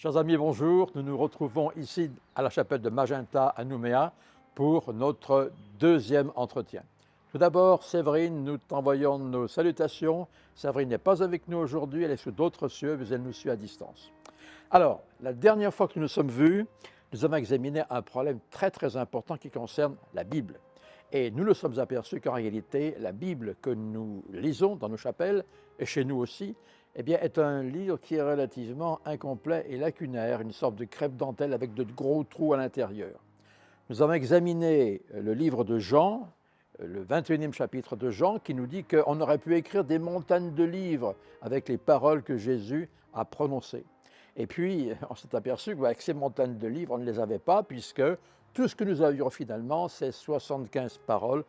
Chers amis, bonjour. Nous nous retrouvons ici à la chapelle de Magenta à Nouméa pour notre deuxième entretien. Tout d'abord, Séverine, nous t'envoyons nos salutations. Séverine n'est pas avec nous aujourd'hui, elle est sous d'autres cieux, mais elle nous suit à distance. Alors, la dernière fois que nous nous sommes vus, nous avons examiné un problème très important qui concerne la Bible. Et nous nous sommes aperçus qu'en réalité, la Bible que nous lisons dans nos chapelles, et chez nous aussi, eh bien, est un livre qui est relativement incomplet et lacunaire, une sorte de crêpe-dentelle avec de gros trous à l'intérieur. Nous avons examiné le livre de Jean, le 21e chapitre de Jean, qui nous dit qu'on aurait pu écrire des montagnes de livres avec les paroles que Jésus a prononcées. Et puis, on s'est aperçu qu'avec ces montagnes de livres, on ne les avait pas, puisque tout ce que nous avions finalement, c'est 75 pages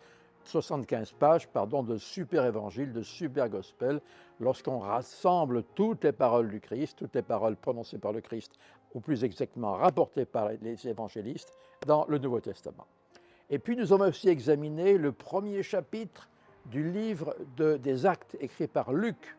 de super évangile, de super gospel, lorsqu'on rassemble toutes les paroles du Christ, toutes les paroles prononcées par le Christ, ou plus exactement rapportées par les évangélistes, dans le Nouveau Testament. Et puis nous avons aussi examiné le premier chapitre du livre des Actes écrit par Luc.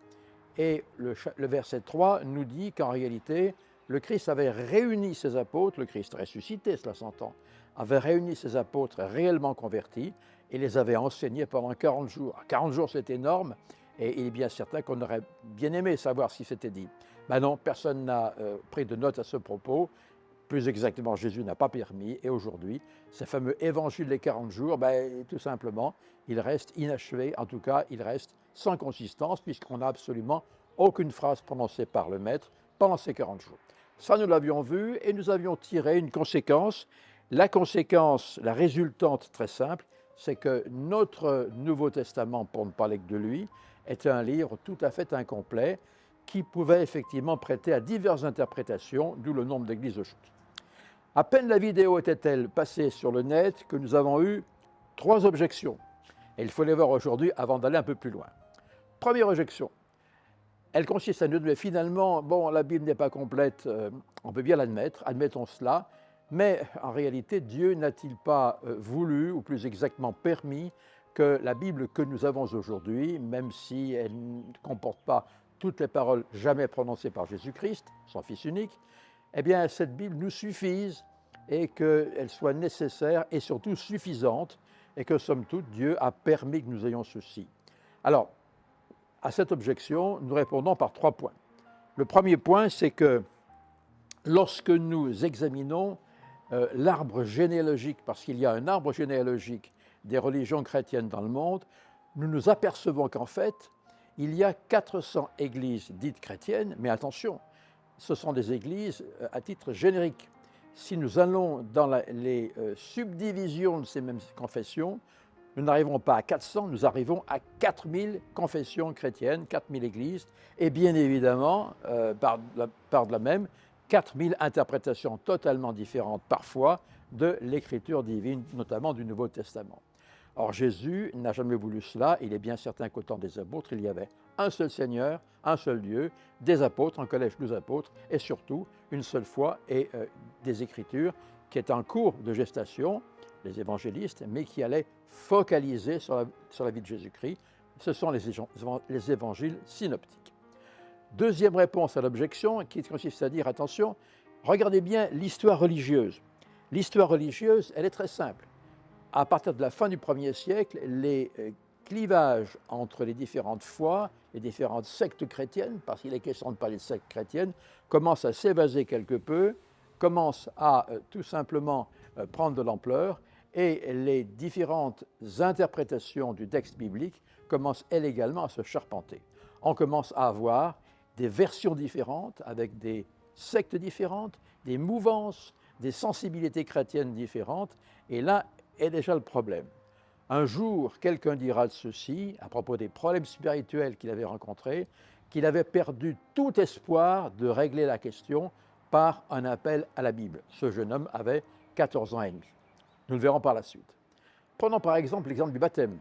Et le verset 3 nous dit qu'en réalité, le Christ avait réuni ses apôtres, le Christ ressuscité, cela s'entend, avait réuni ses apôtres réellement convertis et les avait enseignés pendant 40 jours. 40 jours, c'est énorme, et il est bien certain qu'on aurait bien aimé savoir ce qui s'était dit. Ben non, personne n'a pris de note à ce propos. Plus exactement, Jésus n'a pas permis, et aujourd'hui, ce fameux évangile des 40 jours, tout simplement, il reste inachevé, en tout cas, il reste sans consistance, puisqu'on n'a absolument aucune phrase prononcée par le Maître pendant ces 40 jours. Ça, nous l'avions vu, et nous avions tiré une conséquence. La conséquence, la résultante très simple, c'est que notre Nouveau Testament, pour ne parler que de lui, est un livre tout à fait incomplet, qui pouvait effectivement prêter à diverses interprétations, d'où le nombre d'églises de chute. À peine la vidéo était-elle passée sur le net que nous avons eu 3 objections. Et il faut les voir aujourd'hui avant d'aller un peu plus loin. Première objection, elle consiste à nous dire, mais finalement, bon, la Bible n'est pas complète, on peut bien l'admettre, admettons cela, mais en réalité, Dieu n'a-t-il pas voulu, ou plus exactement permis, que la Bible que nous avons aujourd'hui, même si elle ne comporte pas toutes les paroles jamais prononcées par Jésus-Christ, son Fils unique, eh bien, cette Bible nous suffise et qu'elle soit nécessaire et surtout suffisante et que, somme toute, Dieu a permis que nous ayons ceci. Alors, à cette objection, nous répondons par 3 points. Le premier point, c'est que lorsque nous examinons l'arbre généalogique, parce qu'il y a un arbre généalogique des religions chrétiennes dans le monde, nous nous apercevons qu'en fait, il y a 400 églises dites chrétiennes, mais attention, ce sont des églises à titre générique. Si nous allons dans les subdivisions de ces mêmes confessions, nous n'arriverons pas à 400, nous arrivons à 4000 confessions chrétiennes, 4000 églises, et bien évidemment, par de la même, 4000 interprétations totalement différentes parfois de l'écriture divine, notamment du Nouveau Testament. Or, Jésus n'a jamais voulu cela. Il est bien certain qu'au temps des apôtres, il y avait un seul Seigneur, un seul Dieu, des apôtres, un collège de 12 apôtres, et surtout une seule foi et des Écritures qui est en cours de gestation, les évangélistes, mais qui allaient focaliser sur la vie de Jésus-Christ. Ce sont les évangiles synoptiques. Deuxième réponse à l'objection, qui consiste à dire, attention, regardez bien l'histoire religieuse. L'histoire religieuse, elle est très simple. À partir de la fin du 1er siècle, les clivages entre les différentes foi, les différentes sectes chrétiennes, parce qu'il est question de parler de sectes chrétiennes, commencent à s'évaser quelque peu, commencent à tout simplement prendre de l'ampleur, et les différentes interprétations du texte biblique commencent elles également à se charpenter. On commence à avoir des versions différentes, avec des sectes différentes, des mouvances, des sensibilités chrétiennes différentes, et là est déjà le problème. Un jour, quelqu'un dira de ceci, à propos des problèmes spirituels qu'il avait rencontrés, qu'il avait perdu tout espoir de régler la question par un appel à la Bible. Ce jeune homme avait 14 ans et demi. Nous le verrons par la suite. Prenons par exemple l'exemple du baptême.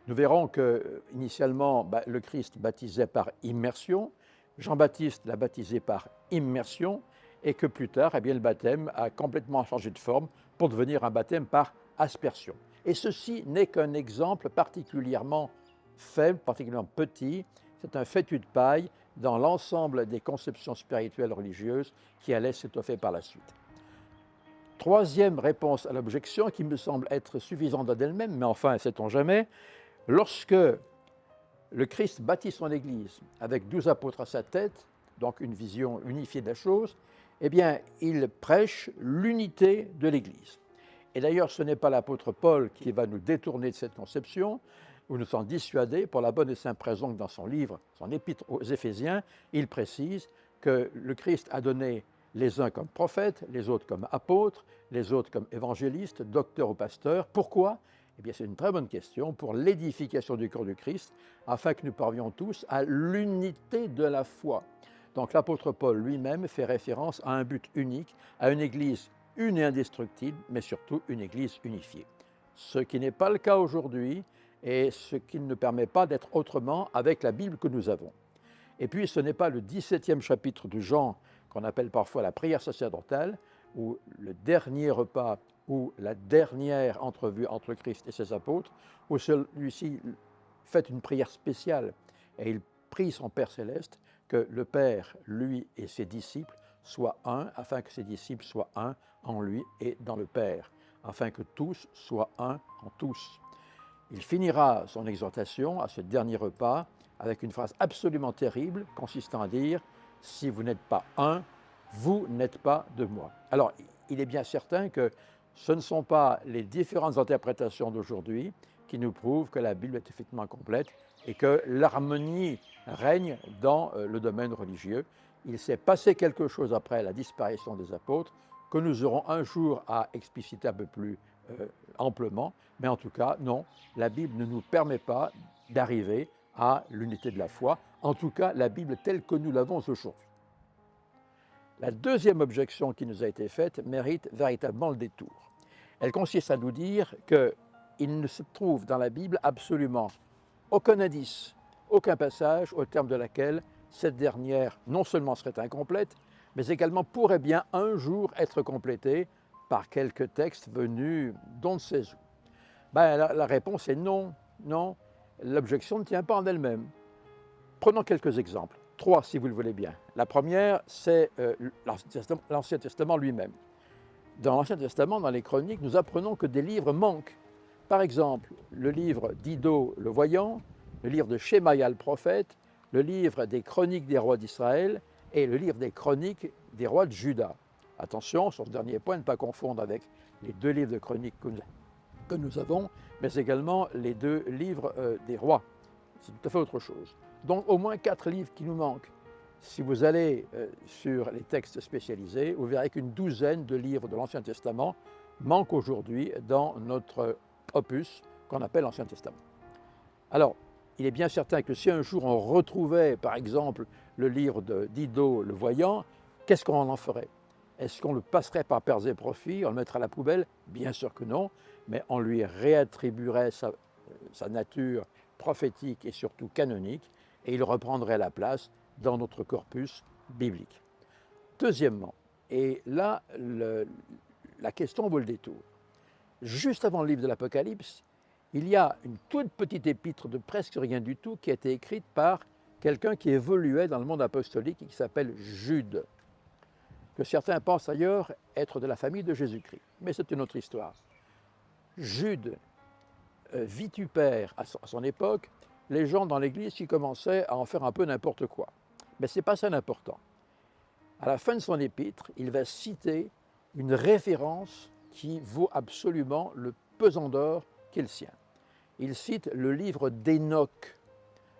Nous verrons qu'initialement, le Christ baptisait par immersion, Jean-Baptiste l'a baptisé par immersion, et que plus tard, le baptême a complètement changé de forme pour devenir un baptême par aspersion. Et ceci n'est qu'un exemple particulièrement faible, particulièrement petit. C'est un fétu de paille dans l'ensemble des conceptions spirituelles religieuses qui allaient s'étoffer par la suite. Troisième réponse à l'objection qui me semble être suffisante d'elle-même, mais enfin, sait-on jamais, lorsque le Christ bâtit son Église avec 12 apôtres à sa tête, donc une vision unifiée de la chose, eh bien, il prêche l'unité de l'Église. Et d'ailleurs, ce n'est pas l'apôtre Paul qui va nous détourner de cette conception, ou nous en dissuader, pour la bonne et simple raison que dans son livre, son épître aux Éphésiens, il précise que le Christ a donné les uns comme prophètes, les autres comme apôtres, les autres comme évangélistes, docteurs ou pasteurs. Pourquoi ? Eh bien, c'est une très bonne question, pour l'édification du corps du Christ, afin que nous parvions tous à l'unité de la foi. Donc l'apôtre Paul lui-même fait référence à un but unique, à une Église une et indestructible, mais surtout une Église unifiée. Ce qui n'est pas le cas aujourd'hui et ce qui ne permet pas d'être autrement avec la Bible que nous avons. Et puis ce n'est pas le 17e chapitre de Jean, qu'on appelle parfois la prière sacerdotale, ou le dernier repas ou la dernière entrevue entre le Christ et ses apôtres, où celui-ci fait une prière spéciale et il prie son Père céleste que le Père, lui et ses disciples, soient un, afin que ses disciples soient un en lui et dans le Père, afin que tous soient un en tous. Il finira son exhortation à ce dernier repas avec une phrase absolument terrible consistant à dire « Si vous n'êtes pas un, vous n'êtes pas de moi ». Alors, il est bien certain que ce ne sont pas les différentes interprétations d'aujourd'hui qui nous prouvent que la Bible est effectivement complète et que l'harmonie règne dans le domaine religieux. Il s'est passé quelque chose après la disparition des apôtres que nous aurons un jour à expliciter un peu plus amplement, mais en tout cas, non, la Bible ne nous permet pas d'arriver à l'unité de la foi, en tout cas la Bible telle que nous l'avons aujourd'hui. La deuxième objection qui nous a été faite mérite véritablement le détour. Elle consiste à nous dire qu'il ne se trouve dans la Bible absolument aucun indice, aucun passage au terme de laquelle cette dernière non seulement serait incomplète, mais également pourrait bien un jour être complétée par quelques textes venus d'on ne sait où. La réponse est non, non, l'objection ne tient pas en elle-même. Prenons quelques exemples, 3 si vous le voulez bien. La première, c'est l'Ancien Testament lui-même. Dans l'Ancien Testament, dans les Chroniques, nous apprenons que des livres manquent. Par exemple, le livre d'Iddo le voyant, le livre de Shemaïa le prophète, le livre des Chroniques des rois d'Israël et le livre des Chroniques des rois de Juda. Attention, sur ce dernier point, ne pas confondre avec les 2 livres de Chroniques que nous avons, mais également les 2 livres des rois. C'est tout à fait autre chose. Donc au moins 4 livres qui nous manquent. Si vous allez sur les textes spécialisés, vous verrez qu'une douzaine de livres de l'Ancien Testament manquent aujourd'hui dans notre opus qu'on appelle l'Ancien Testament. Alors, il est bien certain que si un jour on retrouvait, par exemple, le livre d'Iddo le voyant, qu'est-ce qu'on en ferait? Est-ce qu'on le passerait par pairs et profits, on le mettrait à la poubelle? Bien sûr que non, mais on lui réattribuerait sa nature prophétique et surtout canonique, et il reprendrait la place dans notre corpus biblique. Deuxièmement, et là, la question vaut le détour. Juste avant le livre de l'Apocalypse, il y a une toute petite épître de presque rien du tout qui a été écrite par quelqu'un qui évoluait dans le monde apostolique et qui s'appelle Jude, que certains pensent ailleurs être de la famille de Jésus-Christ. Mais c'est une autre histoire. Jude vitupère à son époque les gens dans l'Église qui commençaient à en faire un peu n'importe quoi. Mais ce n'est pas ça l'important. À la fin de son épître, il va citer une référence qui vaut absolument le pesant d'or qui est le sien. Il cite le livre d'Hénoch,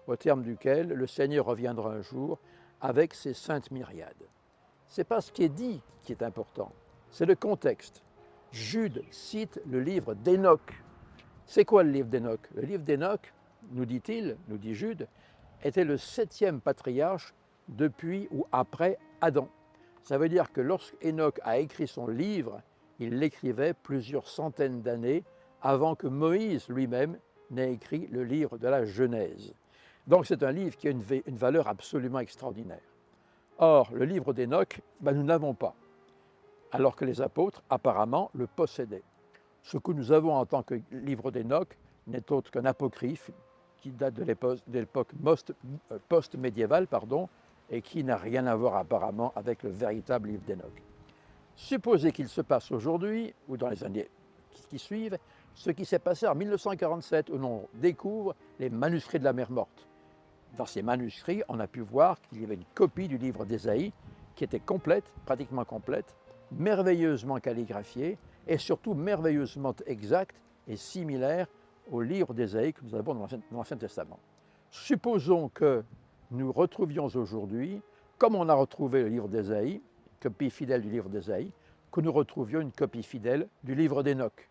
au terme duquel le Seigneur reviendra un jour avec ses saintes myriades. Ce n'est pas ce qui est dit qui est important, c'est le contexte. Jude cite le livre d'Hénoch. C'est quoi le livre d'Hénoch? Le livre d'Hénoch, nous dit-il, nous dit Jude, était le 7e patriarche depuis ou après Adam. Ça veut dire que lorsqu'Hénoch a écrit son livre, il l'écrivait plusieurs centaines d'années avant que Moïse lui-même n'ait écrit le livre de la Genèse. Donc c'est un livre qui a une valeur absolument extraordinaire. Or, le livre d'Hénoch, nous n'avons pas, alors que les apôtres, apparemment, le possédaient. Ce que nous avons en tant que livre d'Hénoch n'est autre qu'un apocryphe qui date de l'époque post-médiévale, et qui n'a rien à voir apparemment avec le véritable livre d'Enoch. Supposez qu'il se passe aujourd'hui, ou dans les années qui suivent, ce qui s'est passé en 1947, où l'on découvre les manuscrits de la mer Morte. Dans ces manuscrits, on a pu voir qu'il y avait une copie du livre d'Ésaïe qui était complète, pratiquement complète, merveilleusement calligraphiée et surtout merveilleusement exacte et similaire au livre d'Ésaïe que nous avons dans l'Ancien Testament. Supposons que nous retrouvions aujourd'hui, comme on a retrouvé le livre d'Ésaïe, copie fidèle du livre d'Ésaïe, que nous retrouvions une copie fidèle du livre d'Enoch.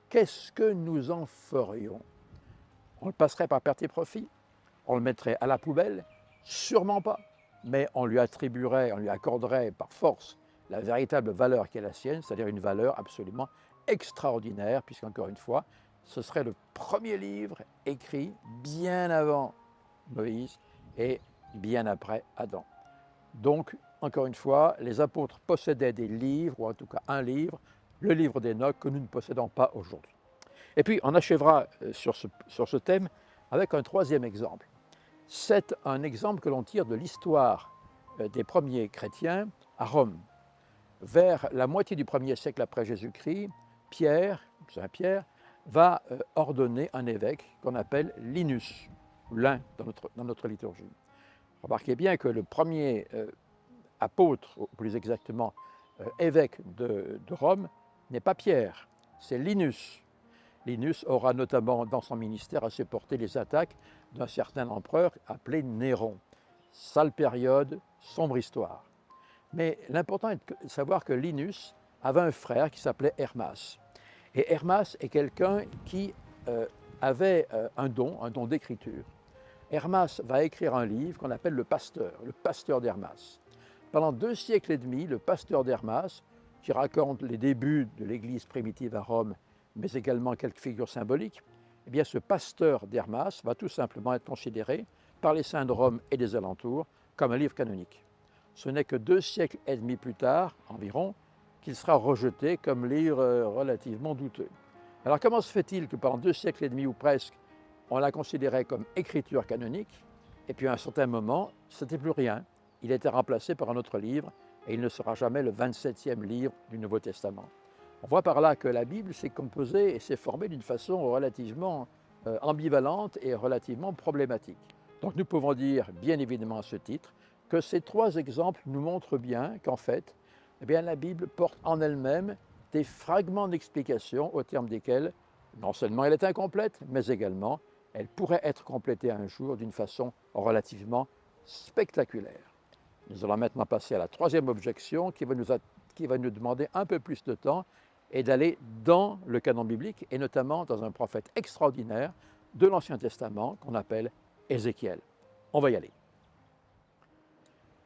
Qu'est-ce que nous en ferions? On le passerait par perte et profit? On le mettrait à la poubelle? Sûrement pas. Mais on lui attribuerait, on lui accorderait par force la véritable valeur qui est la sienne, c'est-à-dire une valeur absolument extraordinaire, puisqu'encore une fois, ce serait le premier livre écrit bien avant Moïse et bien après Adam. Donc, encore une fois, les apôtres possédaient des livres, ou en tout cas un livre, le livre d'Enoch, que nous ne possédons pas aujourd'hui. Et puis, on achèvera sur ce thème avec un troisième exemple. C'est un exemple que l'on tire de l'histoire des premiers chrétiens à Rome. Vers la moitié du 1er siècle après Jésus-Christ, Saint-Pierre, va ordonner un évêque qu'on appelle Linus, l'un dans notre liturgie. Remarquez bien que le premier apôtre, ou plus exactement évêque de Rome, n'est pas Pierre, c'est Linus. Linus aura notamment dans son ministère à supporter les attaques d'un certain empereur appelé Néron. Sale période, sombre histoire. Mais l'important est de savoir que Linus avait un frère qui s'appelait Hermas. Et Hermas est quelqu'un qui avait un don d'écriture. Hermas va écrire un livre qu'on appelle le pasteur d'Hermas. Pendant 2 siècles et demi, le pasteur d'Hermas, qui raconte les débuts de l'Église primitive à Rome, mais également quelques figures symboliques, eh bien ce pasteur d'Hermas va tout simplement être considéré par les saints de Rome et des alentours comme un livre canonique. Ce n'est que 2 siècles et demi plus tard, environ, qu'il sera rejeté comme livre relativement douteux. Alors comment se fait-il que pendant 2 siècles et demi ou presque, on l'a considéré comme écriture canonique, et puis à un certain moment, ce n'était plus rien. Il était remplacé par un autre livre, et il ne sera jamais le 27e livre du Nouveau Testament. On voit par là que la Bible s'est composée et s'est formée d'une façon relativement ambivalente et relativement problématique. Donc nous pouvons dire, bien évidemment à ce titre, que ces 3 exemples nous montrent bien qu'en fait, eh bien, la Bible porte en elle-même des fragments d'explication au terme desquels non seulement elle est incomplète, mais également elle pourrait être complétée un jour d'une façon relativement spectaculaire. Nous allons maintenant passer à la 3e objection qui va nous demander un peu plus de temps et d'aller dans le canon biblique et notamment dans un prophète extraordinaire de l'Ancien Testament qu'on appelle Ézéchiel. On va y aller.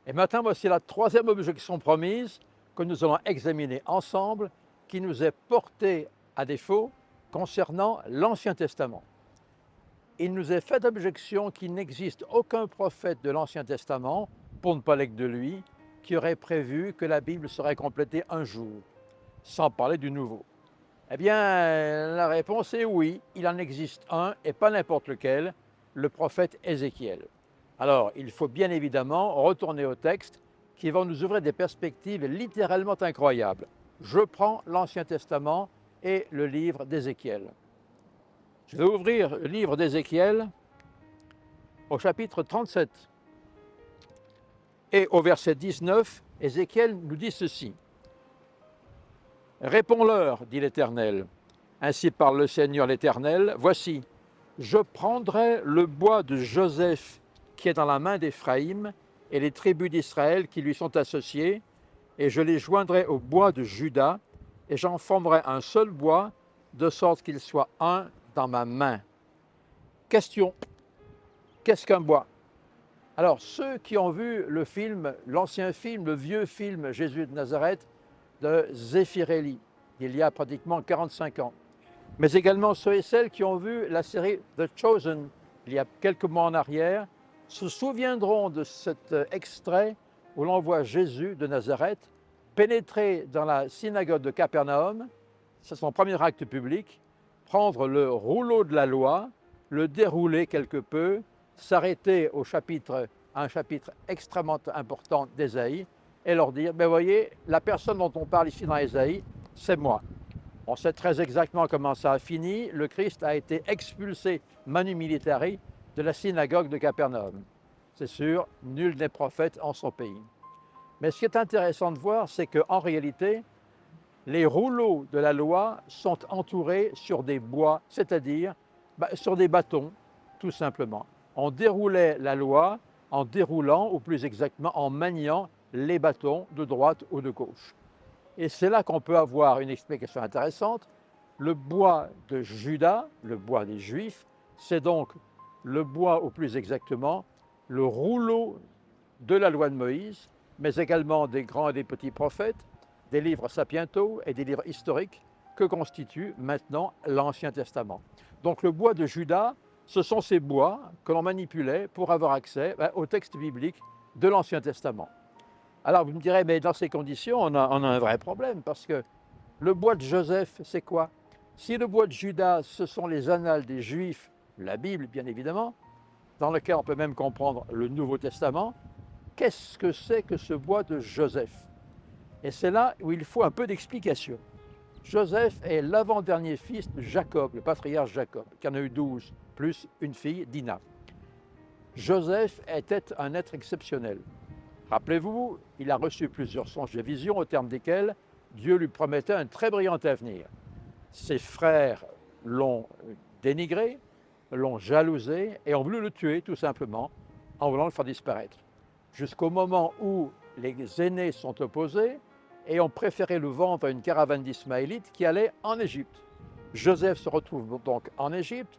Et maintenant, voici la 3e objection promise que nous allons examiner ensemble qui nous est portée à défaut concernant l'Ancien Testament. Il nous est fait objection qu'il n'existe aucun prophète de l'Ancien Testament, pour ne parler que de lui, qui aurait prévu que la Bible serait complétée un jour, sans parler du Nouveau. Eh bien, la réponse est oui, il en existe un, et pas n'importe lequel, le prophète Ézéchiel. Alors, il faut bien évidemment retourner au texte qui va nous ouvrir des perspectives littéralement incroyables. Je prends l'Ancien Testament et le livre d'Ézéchiel. Je vais ouvrir le livre d'Ézéchiel au chapitre 37. Et au verset 19, Ézéchiel nous dit ceci. « Réponds-leur, dit l'Éternel, ainsi parle le Seigneur l'Éternel, voici, je prendrai le bois de Joseph qui est dans la main d'Éphraïm et les tribus d'Israël qui lui sont associées, et je les joindrai au bois de Juda, et j'en formerai un seul bois, de sorte qu'il soit un dans ma main. » Question, qu'est-ce qu'un bois? Alors, ceux qui ont vu le film, l'ancien film, le vieux film Jésus de Nazareth de Zeffirelli, il y a pratiquement 45 ans, mais également ceux et celles qui ont vu la série The Chosen, il y a quelques mois en arrière, se souviendront de cet extrait où l'on voit Jésus de Nazareth pénétrer dans la synagogue de Capernaum, c'est son premier acte public, prendre le rouleau de la loi, le dérouler quelque peu, s'arrêter au chapitre un chapitre extrêmement important d'Ésaïe et leur dire, ben voyez, la personne dont on parle ici dans Ésaïe, c'est moi. On sait très exactement comment ça a fini. Le Christ a été expulsé manu militari de la synagogue de Capernaum. C'est sûr, nul n'est prophète en son pays. Mais ce qui est intéressant de voir, c'est qu'en réalité, les rouleaux de la loi sont entourés sur des bois, c'est-à-dire sur des bâtons, tout simplement. On déroulait la loi en déroulant, ou plus exactement en maniant les bâtons de droite ou de gauche. Et c'est là qu'on peut avoir une explication intéressante. Le bois de Juda, le bois des Juifs, c'est donc le bois, ou plus exactement, le rouleau de la loi de Moïse, mais également des grands et des petits prophètes, des livres sapientaux et des livres historiques que constitue maintenant l'Ancien Testament. Donc le bois de Juda, ce sont ces bois que l'on manipulait pour avoir accès au texte biblique de l'Ancien Testament. Alors vous me direz, mais dans ces conditions, on a un vrai problème, parce que le bois de Joseph, c'est quoi? Si le bois de Juda, ce sont les annales des Juifs, la Bible bien évidemment, dans lequel on peut même comprendre le Nouveau Testament, qu'est-ce que c'est que ce bois de Joseph? Et c'est là où il faut un peu d'explication. Joseph est l'avant-dernier fils de Jacob, le patriarche Jacob, qui en a eu 12, plus une fille, Dina. Joseph était un être exceptionnel. Rappelez-vous, il a reçu plusieurs songes et visions au terme desquels Dieu lui promettait un très brillant avenir. Ses frères l'ont dénigré, l'ont jalousé et ont voulu le tuer tout simplement en voulant le faire disparaître. Jusqu'au moment où les aînés sont opposés et ont préféré le vendre à une caravane d'Ismaélites qui allait en Égypte. Joseph se retrouve donc en Égypte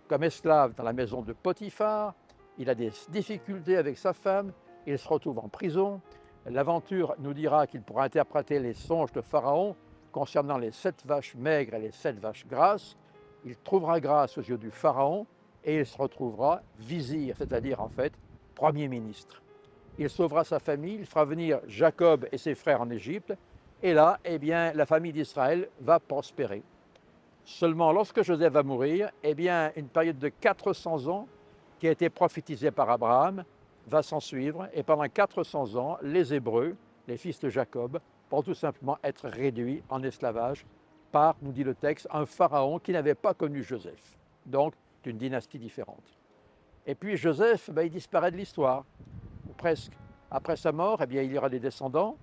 comme esclave dans la maison de Potiphar. Il a des difficultés avec sa femme. Il se retrouve en prison. L'aventure nous dira qu'il pourra interpréter les songes de Pharaon concernant les 7 vaches maigres et les 7 vaches grasses. Il trouvera grâce aux yeux du Pharaon et il se retrouvera vizir, c'est-à-dire en fait Premier ministre. Il sauvera sa famille, il fera venir Jacob et ses frères en Égypte et là, eh bien, la famille d'Israël va prospérer. Seulement, lorsque Joseph va mourir, eh bien, une période de 400 ans qui a été prophétisée par Abraham va s'en suivre et pendant 400 ans, les Hébreux, les fils de Jacob, vont tout simplement être réduits en esclavage par, nous dit le texte, un pharaon qui n'avait pas connu Joseph, donc d'une dynastie différente. Et puis Joseph, il disparaît de l'histoire, ou presque. Après sa mort, eh bien, il y aura des descendants,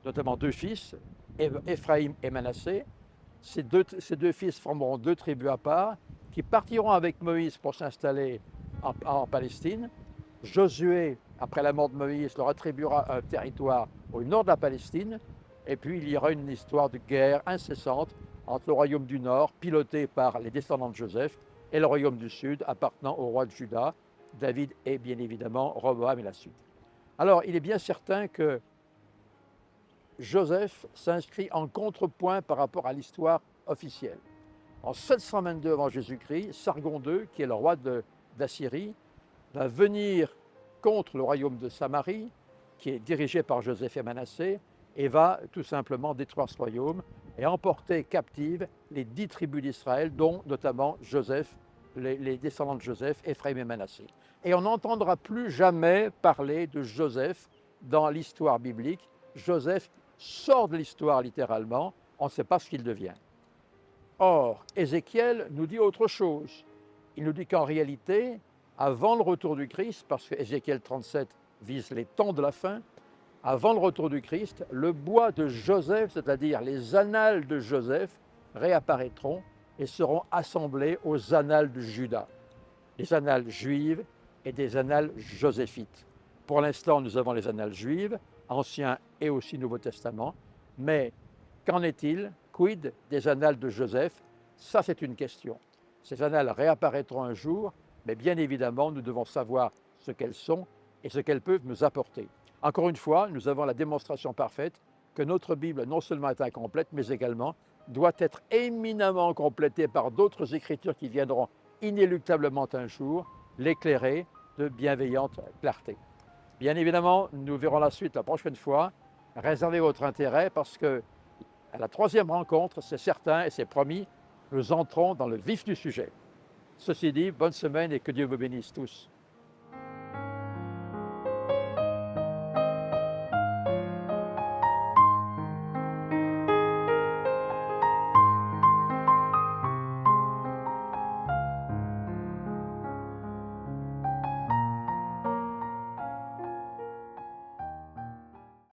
notamment 2 fils, Éphraïm et Manassé. Ces deux fils formeront 2 tribus à part, qui partiront avec Moïse pour s'installer en Palestine. Josué, après la mort de Moïse, leur attribuera un territoire au nord de la Palestine, et puis il y aura une histoire de guerre incessante entre le royaume du nord, piloté par les descendants de Joseph, et le royaume du sud, appartenant au roi de Juda, David et bien évidemment Roboam et la suite. Alors, il est bien certain que Joseph s'inscrit en contrepoint par rapport à l'histoire officielle. En 722 avant Jésus-Christ, Sargon II, qui est le roi d'Assyrie, va venir contre le royaume de Samarie, qui est dirigé par Joseph et Manassé, et va tout simplement détruire ce royaume et emporter captives les 10 tribus d'Israël, dont notamment Joseph, les descendants de Joseph, Éphraïm et Manassé. Et on n'entendra plus jamais parler de Joseph dans l'histoire biblique. Joseph sort de l'histoire littéralement, on ne sait pas ce qu'il devient. Or, Ézéchiel nous dit autre chose. Il nous dit qu'en réalité, avant le retour du Christ, parce que Ézéchiel 37 vise les temps de la fin, avant le retour du Christ, le bois de Joseph, c'est-à-dire les annales de Joseph, réapparaîtront et seront assemblés aux annales de Juda, les annales juives et des annales joséphites. Pour l'instant, nous avons les annales juives, Ancien et aussi Nouveau Testament, mais qu'en est-il? Quid des annales de Joseph? Ça, c'est une question. Ces annales réapparaîtront un jour, mais bien évidemment, nous devons savoir ce qu'elles sont et ce qu'elles peuvent nous apporter. Encore une fois, nous avons la démonstration parfaite que notre Bible non seulement est incomplète, mais également doit être éminemment complétée par d'autres écritures qui viendront inéluctablement un jour l'éclairer de bienveillante clarté. Bien évidemment, nous verrons la suite la prochaine fois. Réservez votre intérêt parce que à la 3e rencontre, c'est certain et c'est promis, nous entrons dans le vif du sujet. Ceci dit, bonne semaine et que Dieu vous bénisse tous.